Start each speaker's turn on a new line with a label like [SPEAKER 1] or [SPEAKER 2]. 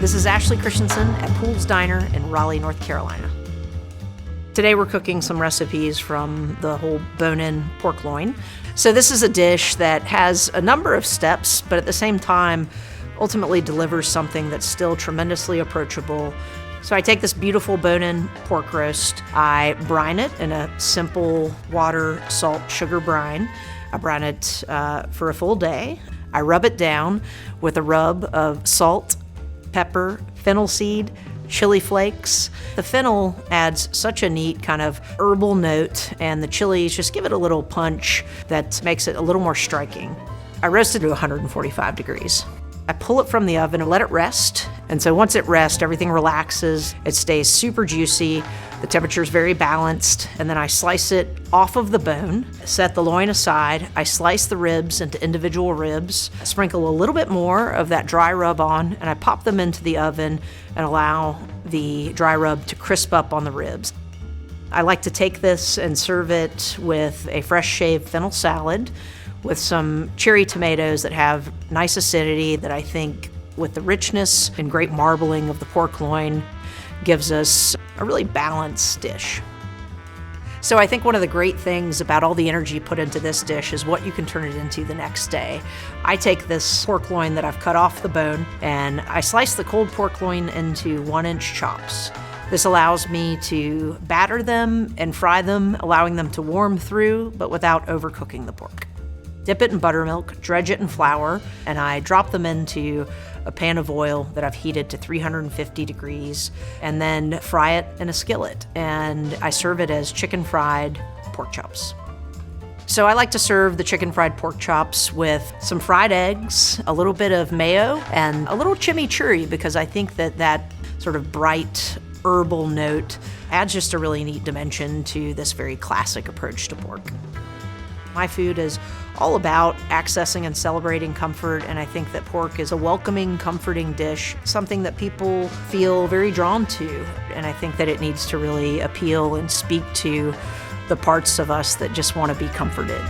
[SPEAKER 1] This is Ashley Christensen at Poole's Diner in Raleigh, North Carolina. Today we're cooking some recipes from the whole bone-in pork loin. So this is a dish that has a number of steps, but at the same time ultimately delivers something that's still tremendously approachable. So I take this beautiful bone-in pork roast, I brine it in a simple water, salt, sugar brine. I brine it for a full day. I rub it down with a rub of salt, pepper, fennel seed, chili flakes. The fennel adds such a neat kind of herbal note, and the chilies just give it a little punch that makes it a little more striking. I roast it to 145 degrees. I pull it from the oven and let it rest. And so once it rests, everything relaxes. It stays super juicy. The temperature is very balanced. And then I slice it off of the bone, set the loin aside. I slice the ribs into individual ribs, sprinkle a little bit more of that dry rub on, and I pop them into the oven and allow the dry rub to crisp up on the ribs. I like to take this and serve it with a fresh shaved fennel salad with some cherry tomatoes that have nice acidity that I think, with the richness and great marbling of the pork loin, gives us a really balanced dish. So I think one of the great things about all the energy put into this dish is what you can turn it into the next day. I take this pork loin that I've cut off the bone and I slice the cold pork loin into 1-inch chops. This allows me to batter them and fry them, allowing them to warm through, but without overcooking the pork. Dip it in buttermilk, dredge it in flour, and I drop them into a pan of oil that I've heated to 350 degrees, and then fry it in a skillet. And I serve it as chicken fried pork chops. So I like to serve the chicken fried pork chops with some fried eggs, a little bit of mayo, and a little chimichurri, because I think that sort of bright herbal note adds just a really neat dimension to this very classic approach to pork. My food is all about accessing and celebrating comfort, and I think that pork is a welcoming, comforting dish, something that people feel very drawn to, and I think that it needs to really appeal and speak to the parts of us that just want to be comforted.